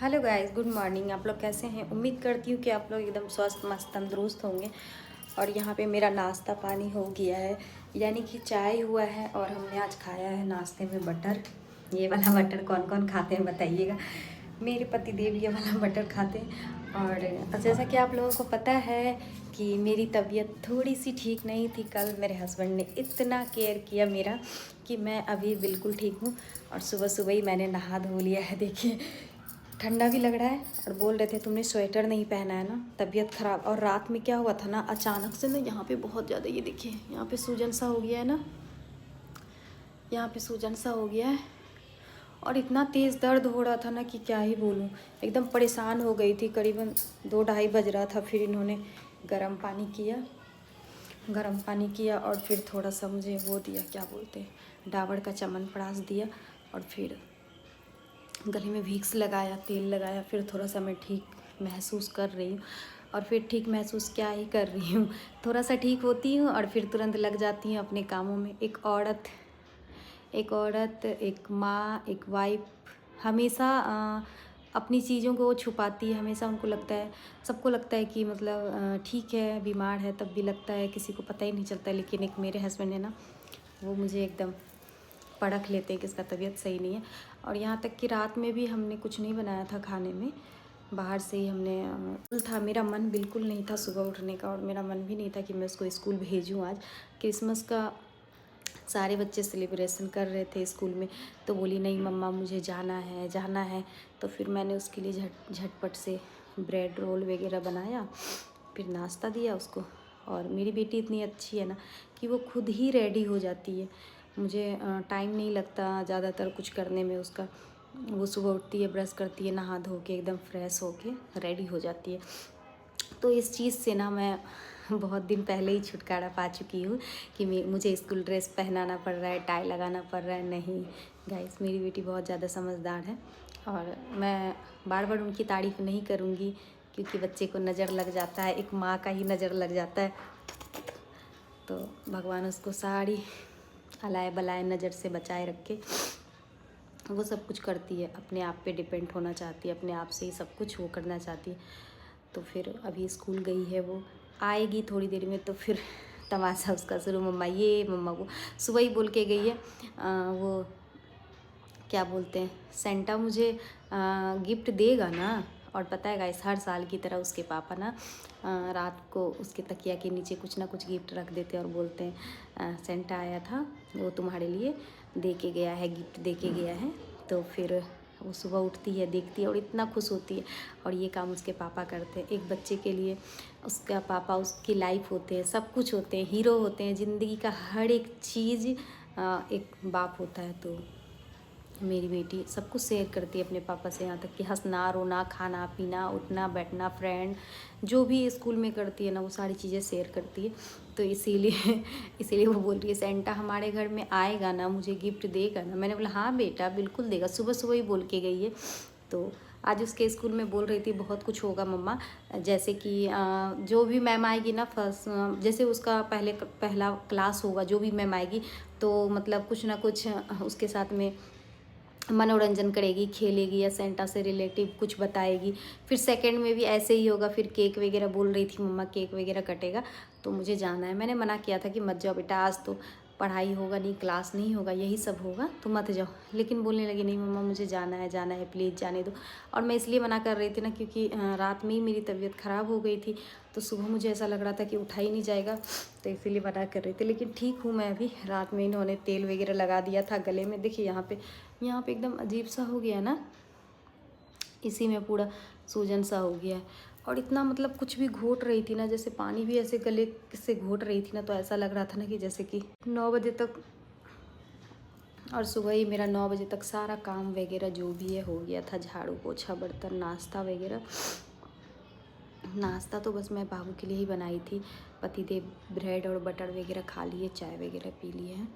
Hello guys, good morning. आप लोग कैसे हैं? उम्मीद करती हूँ कि आप लोग एकदम स्वस्थ मस्त तंदुरुस्त होंगे। और यहाँ पे मेरा नाश्ता पानी हो गया है, यानी कि चाय हुआ है। और हमने आज खाया है नाश्ते में बटर। ये वाला बटर कौन कौन खाते हैं बताइएगा। मेरे पति देव ये वाला बटर खाते हैं। और जैसा कि आप लोगों को पता है कि मेरी तबीयत थोड़ी सी ठीक नहीं थी। कल मेरे हस्बैंड ने इतना केयर किया मेरा कि मैं अभी बिल्कुल ठीक हूँ। और सुबह सुबह ही मैंने नहा धो लिया है। देखिए, ठंडा भी लग रहा है। और बोल रहे थे तुमने स्वेटर नहीं पहना है ना, तबीयत ख़राब। और रात में क्या हुआ था ना, अचानक से ना यहाँ पे बहुत ज़्यादा, ये देखिए यहाँ पे सूजन सा हो गया है ना, यहाँ पे सूजन सा हो गया है। और इतना तेज़ दर्द हो रहा था ना कि क्या ही बोलूँ, एकदम परेशान हो गई थी। करीबन 2-2:30 बज रहा था। फिर इन्होंने गर्म पानी किया और फिर थोड़ा सा मुझे वो दिया, क्या बोलते हैं, डाबर का च्यवनप्राश दिया। और फिर गले में विक्स लगाया, तेल लगाया। फिर थोड़ा सा मैं ठीक महसूस कर रही हूँ। और फिर ठीक महसूस क्या ही कर रही हूँ, थोड़ा सा ठीक होती हूँ और फिर तुरंत लग जाती हूँ अपने कामों में। एक औरत, एक माँ, एक वाइफ हमेशा अपनी चीज़ों को छुपाती है। हमेशा उनको लगता है, सबको लगता है कि मतलब ठीक है, बीमार है, तब भी लगता है किसी को पता ही नहीं चलता। लेकिन एक मेरे हस्बैंड है ना, वो मुझे एकदम परख लेते हैं कि इसका तबीयत सही नहीं है। और यहाँ तक कि रात में भी हमने कुछ नहीं बनाया था खाने में, बाहर से ही हमने था। मेरा मन बिल्कुल नहीं था सुबह उठने का, और मेरा मन भी नहीं था कि मैं उसको स्कूल भेजूँ। आज क्रिसमस का सारे बच्चे सेलिब्रेशन कर रहे थे स्कूल में, तो बोली नहीं मम्मा मुझे जाना है। तो फिर मैंने उसके लिए झटपट से ब्रेड रोल वगैरह बनाया, फिर नाश्ता दिया उसको। और मेरी बेटी इतनी अच्छी है ना कि वो खुद ही रेडी हो जाती है। मुझे टाइम नहीं लगता ज़्यादातर कुछ करने में उसका। वो सुबह उठती है, ब्रश करती है, नहा धो के एकदम फ्रेश होके रेडी हो जाती है। तो इस चीज़ से ना मैं बहुत दिन पहले ही छुटकारा पा चुकी हूँ कि मुझे स्कूल ड्रेस पहनाना पड़ रहा है, टाई लगाना पड़ रहा है। नहीं गाइस, मेरी बेटी बहुत ज़्यादा समझदार है। और मैं बार बार उनकी तारीफ़ नहीं करूँगी, क्योंकि बच्चे को नज़र लग जाता है, एक माँ का ही नज़र लग जाता है। तो भगवान उसको सारी अलाए बलाए नज़र से बचाए रखे। वो सब कुछ करती है, अपने आप पे डिपेंड होना चाहती है, अपने आप से ही सब कुछ वो करना चाहती है। तो फिर अभी स्कूल गई है, वो आएगी थोड़ी देर में। तो फिर तमाशा उसका शुरू, मम्मा ये मम्मा वो। सुबह ही बोल के गई है वो क्या बोलते हैं, सेंटा मुझे गिफ्ट देगा ना। और पता है गाइस, हर साल की तरह उसके पापा ना रात को उसके तकिया के नीचे कुछ ना कुछ गिफ्ट रख देते हैं और बोलते हैं सेंटा आया था, वो तुम्हारे लिए दे के गया है, गिफ्ट दे के गया है। तो फिर वो सुबह उठती है, देखती है और इतना खुश होती है। और ये काम उसके पापा करते हैं। एक बच्चे के लिए उसका पापा उसकी लाइफ होते हैं, सब कुछ होते हैं, हीरो होते हैं, ज़िंदगी का हर एक चीज़ एक बाप होता है। तो मेरी बेटी सब कुछ शेयर करती है अपने पापा से, यहाँ तक कि हंसना, रोना, खाना पीना, उठना बैठना, फ्रेंड जो भी स्कूल में करती है ना, वो सारी चीज़ें शेयर करती है। तो इसीलिए वो बोल रही है सेंटा हमारे घर में आएगा ना, मुझे गिफ्ट देगा ना। मैंने बोला हाँ बेटा बिल्कुल देगा, सुबह सुबह ही बोल के गई है। तो आज उसके स्कूल में बोल रही थी बहुत कुछ होगा मम्मा, जैसे कि जो भी मैम आएगी ना, फर्स्ट जैसे उसका पहला क्लास होगा, जो भी मैम आएगी तो मतलब कुछ ना कुछ उसके साथ में मनोरंजन करेगी, खेलेगी या सेंटा से रिलेटिव कुछ बताएगी। फिर सेकंड में भी ऐसे ही होगा। फिर केक वगैरह बोल रही थी मम्मा केक वगैरह कटेगा, तो मुझे जाना है। मैंने मना किया था कि मत जाओ बेटा, आज तो पढ़ाई होगा नहीं, क्लास नहीं होगा, यही सब होगा, तो मत जाओ। लेकिन बोलने लगी नहीं मम्मा मुझे जाना है प्लीज़ जाने दो। और मैं इसलिए मना कर रही थी ना, क्योंकि रात में ही मेरी तबीयत ख़राब हो गई थी। तो सुबह मुझे ऐसा लग रहा था कि उठा ही नहीं जाएगा, तो इसीलिए मना कर रही थी। लेकिन ठीक हूँ मैं अभी। रात में इन्होंने तेल वगैरह लगा दिया था गले में, देखिए यहाँ पे एकदम अजीब सा हो गया ना, इसी में पूरा सूजन सा हो गया है। और इतना मतलब कुछ भी घोट रही थी ना, जैसे पानी भी ऐसे गले से घोट रही थी ना, तो ऐसा लग रहा था ना कि जैसे कि 9 बजे तक। और सुबह ही मेरा 9 बजे तक सारा काम वगैरह जो भी है हो गया था, झाड़ू पोछा बर्तन नाश्ता वगैरह। नाश्ता तो बस मैं बाबू के लिए ही बनाई थी। पतिदेव ब्रेड और बटर वगैरह खा लिए, चाय वगैरह पी लिए हैं।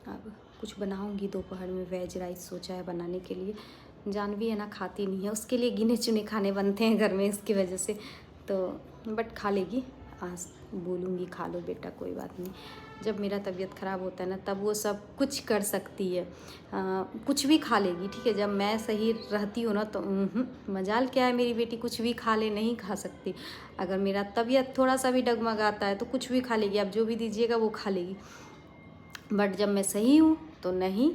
अब कुछ बनाऊंगी दोपहर में, वेज राइस सोचा है बनाने के लिए। जानवी है ना, खाती नहीं है, उसके लिए गिने चुने खाने बनते हैं घर में, इसकी वजह से। तो बट खा लेगी, आज बोलूँगी खा लो बेटा कोई बात नहीं। जब मेरा तबीयत ख़राब होता है ना तब वो सब कुछ कर सकती है, कुछ भी खा लेगी, ठीक है। जब मैं सही रहती हूँ ना तो मजाल क्या है, मेरी बेटी कुछ भी खा ले, नहीं खा सकती। अगर मेरा तबीयत थोड़ा सा भी डगमगाता है तो कुछ भी खा लेगी, आप जो भी दीजिएगा वो खा लेगी। बट जब मैं सही हूँ तो नहीं।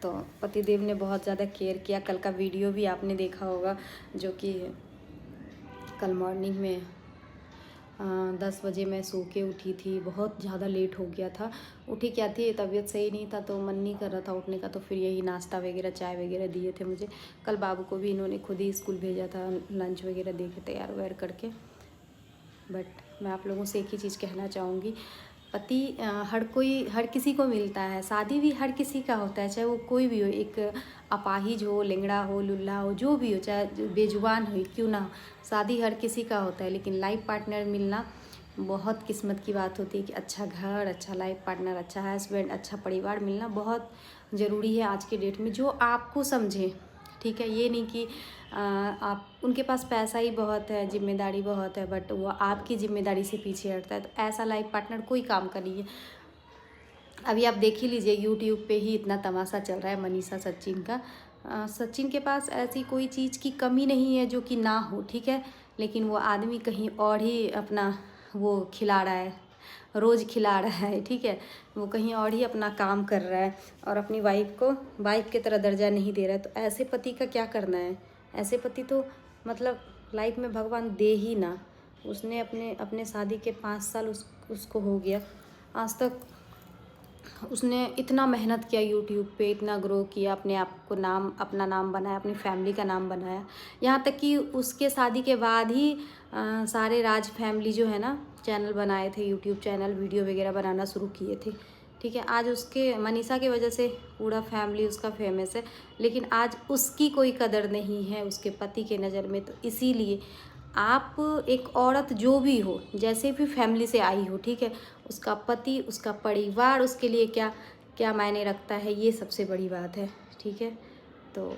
तो पतिदेव ने बहुत ज़्यादा केयर किया। कल का वीडियो भी आपने देखा होगा, जो कि कल मॉर्निंग में 10 बजे मैं सो के उठी थी, बहुत ज़्यादा लेट हो गया था। उठी क्या थी, तबीयत सही नहीं था तो मन नहीं कर रहा था उठने का, तो फिर यही नाश्ता वगैरह चाय वगैरह दिए थे मुझे। कल बाबू को भी इन्होंने खुद ही स्कूल भेजा था, लंच वगैरह दे के तैयार वैयार करके। बट मैं आप लोगों से एक ही चीज़ कहना चाहूँगी, पति हर किसी को मिलता है, शादी भी हर किसी का होता है, चाहे वो कोई भी हो, एक अपाहिज हो, लंगड़ा हो, लुल्हा हो, जो भी हो, चाहे बेजुबान हो क्यों ना हो, शादी हर किसी का होता है। लेकिन लाइफ पार्टनर मिलना बहुत किस्मत की बात होती है कि अच्छा घर, अच्छा लाइफ पार्टनर, अच्छा हस्बैंड, अच्छा परिवार मिलना बहुत ज़रूरी है आज के डेट में, जो आपको समझे, ठीक है। ये नहीं कि आप उनके पास पैसा ही बहुत है, जिम्मेदारी बहुत है, बट वो आपकी जिम्मेदारी से पीछे हटता है, तो ऐसा लाइफ पार्टनर कोई काम का नहीं है। अभी आप देख ही लीजिए, यूट्यूब पे ही इतना तमाशा चल रहा है मनीषा सचिन का। सचिन के पास ऐसी कोई चीज़ की कमी नहीं है जो कि ना हो, ठीक है, लेकिन वो आदमी कहीं और ही अपना वो खिला रहा है, रोज़ खिला रहा है, ठीक है। वो कहीं और ही अपना काम कर रहा है और अपनी वाइफ को वाइफ की तरह दर्जा नहीं दे रहा है। तो ऐसे पति का क्या करना है? ऐसे पति तो मतलब लाइफ में भगवान दे ही ना। उसने अपने शादी के 5 साल उसको हो गया, आज तक उसने इतना मेहनत किया, यूट्यूब पे इतना ग्रो किया, अपने आप को अपना नाम बनाया, अपनी फैमिली का नाम बनाया। यहाँ तक कि उसके शादी के बाद ही सारे राज फैमिली जो है ना चैनल बनाए थे, यूट्यूब चैनल, वीडियो वगैरह बनाना शुरू किए थे, ठीक है। आज उसके मनीषा की वजह से पूरा फैमिली उसका फेमस है, लेकिन आज उसकी कोई कदर नहीं है उसके पति के नज़र में। तो इसीलिए आप एक औरत जो भी हो, जैसे भी फैमिली से आई हो, ठीक है, उसका पति, उसका परिवार उसके लिए क्या क्या मायने रखता है, ये सबसे बड़ी बात है, ठीक है। तो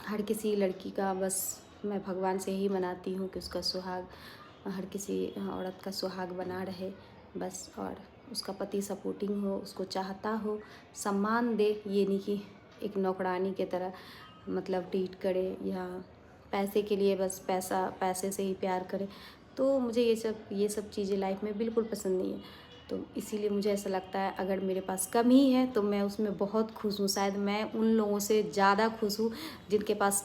हर किसी लड़की का बस मैं भगवान से ही मनाती हूँ कि उसका सुहाग, हर किसी औरत का सुहाग बना रहे बस, और उसका पति सपोर्टिंग हो, उसको चाहता हो, सम्मान दे, ये नहीं कि एक नौकरानी की तरह मतलब ट्रीट करे, या पैसे के लिए बस पैसे से ही प्यार करे। तो मुझे ये सब चीज़ें लाइफ में बिल्कुल पसंद नहीं है। तो इसीलिए मुझे ऐसा लगता है अगर मेरे पास कमी है तो मैं उसमें बहुत खुश हूँ। शायद मैं उन लोगों से ज़्यादा खुश हूँ जिनके पास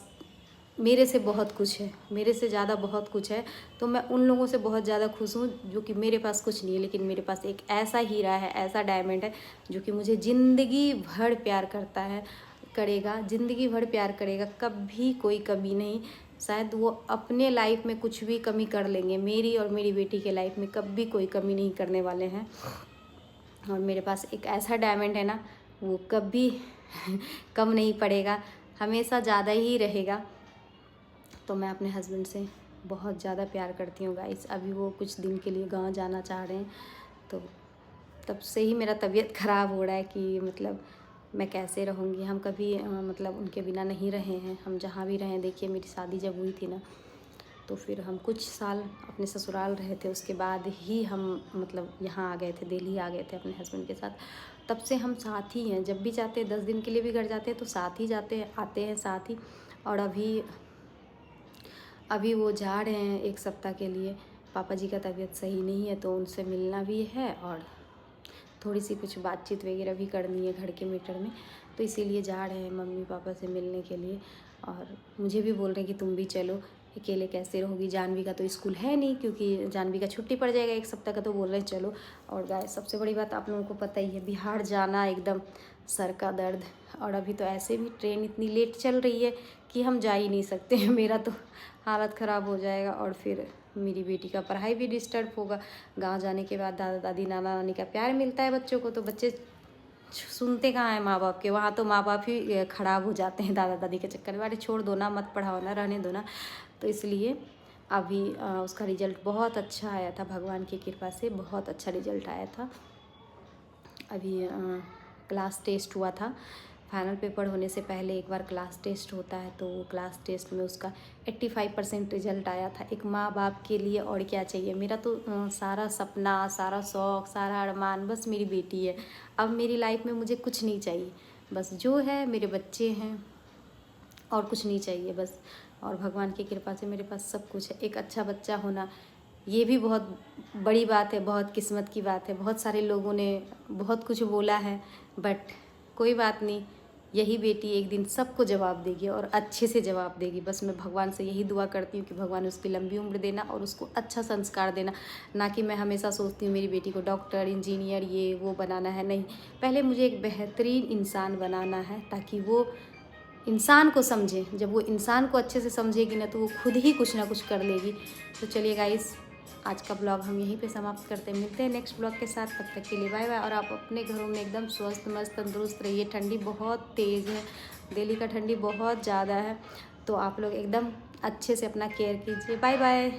मेरे से बहुत कुछ है, मेरे से ज़्यादा बहुत कुछ है। तो मैं उन लोगों से बहुत ज़्यादा खुश हूँ जो कि मेरे पास कुछ नहीं है, लेकिन मेरे पास एक ऐसा हीरा है, ऐसा डायमंड है जो कि मुझे ज़िंदगी भर प्यार करता है, करेगा, ज़िंदगी भर प्यार करेगा, कभी कोई कमी नहीं। शायद वो अपने लाइफ में कुछ भी कमी कर लेंगे, मेरी और मेरी बेटी के लाइफ में कभी कोई कमी नहीं करने वाले हैं। और मेरे पास एक ऐसा डायमंड है ना, वो कभी कम नहीं पड़ेगा, हमेशा ज़्यादा ही रहेगा। तो मैं अपने हस्बैंड से बहुत ज़्यादा प्यार करती हूँ गाइस। अभी वो कुछ दिन के लिए गांव जाना चाह रहे हैं, तो तब से ही मेरा तबीयत ख़राब हो रहा है कि मतलब मैं कैसे रहूँगी। हम कभी मतलब उनके बिना नहीं रहे हैं, हम जहाँ भी रहें। देखिए मेरी शादी जब हुई थी ना, तो फिर हम कुछ साल अपने ससुराल रहे थे, उसके बाद ही हम मतलब यहाँ आ गए थे, दिल्ली आ गए थे अपने हस्बैंड के साथ। तब से हम साथ ही हैं, जब भी जाते हैं 10 दिन के लिए भी घर जाते हैं तो साथ ही जाते हैं, आते हैं साथ ही। और अभी वो जा रहे हैं 1 सप्ताह के लिए, पापा जी का तबीयत सही नहीं है, तो उनसे मिलना भी है और थोड़ी सी कुछ बातचीत वगैरह भी करनी है घर के मैटर में। तो इसीलिए जा रहे हैं मम्मी पापा से मिलने के लिए। और मुझे भी बोल रहे हैं कि तुम भी चलो, अकेले कैसे रहोगी, जानवी का तो स्कूल है नहीं, क्योंकि जानवी का छुट्टी पड़ जाएगा 1 सप्ताह का, तो बोल रहे हैं चलो। और गाइस सबसे बड़ी बात आप लोगों को पता ही है, बिहार जाना एकदम सर का दर्द। और अभी तो ऐसे भी ट्रेन इतनी लेट चल रही है कि हम जा ही नहीं सकते हैं, मेरा तो हालत ख़राब हो जाएगा। और फिर मेरी बेटी का पढ़ाई भी डिस्टर्ब होगा। गांव जाने के बाद दादा दादी नाना नानी का प्यार मिलता है बच्चों को, तो बच्चे सुनते कहाँ हैं माँ बाप के, वहाँ तो माँ बाप ही ख़राब हो जाते हैं दादा दादी के चक्कर में, अरे छोड़ दो ना, मत पढ़ाओ ना, रहने दो ना। तो इसलिए अभी उसका रिज़ल्ट बहुत अच्छा आया था, भगवान की कृपा से बहुत अच्छा रिज़ल्ट आया था। अभी क्लास टेस्ट हुआ था, फाइनल पेपर होने से पहले एक बार क्लास टेस्ट होता है, तो वो क्लास टेस्ट में उसका 85% रिजल्ट आया था। एक माँ बाप के लिए और क्या चाहिए। मेरा तो सारा सपना, सारा शौक़, सारा अरमान बस मेरी बेटी है। अब मेरी लाइफ में मुझे कुछ नहीं चाहिए, बस जो है मेरे बच्चे हैं और कुछ नहीं चाहिए बस। और भगवान की कृपा से मेरे पास सब कुछ है। एक अच्छा बच्चा होना ये भी बहुत बड़ी बात है, बहुत किस्मत की बात है। बहुत सारे लोगों ने बहुत कुछ बोला है, बट कोई बात नहीं, यही बेटी एक दिन सबको जवाब देगी और अच्छे से जवाब देगी। बस मैं भगवान से यही दुआ करती हूँ कि भगवान उसकी लंबी उम्र देना और उसको अच्छा संस्कार देना। ना कि मैं हमेशा सोचती हूँ मेरी बेटी को डॉक्टर, इंजीनियर, ये वो बनाना है, नहीं। पहले मुझे एक बेहतरीन इंसान बनाना है, ताकि वो इंसान को समझे। जब वो इंसान को अच्छे से समझेगी ना, तो वो खुद ही कुछ ना कुछ कर लेगी। तो चलिए गाइस, आज का ब्लॉग हम यहीं पे समाप्त करते हैं। मिलते हैं नेक्स्ट ब्लॉग के साथ, तब तक के लिए बाय बाय। और आप अपने घरों में एकदम स्वस्थ मस्त तंदुरुस्त रहिए। ठंडी बहुत तेज़ है, दिल्ली का ठंडी बहुत ज़्यादा है, तो आप लोग एकदम अच्छे से अपना केयर कीजिए। Bye bye.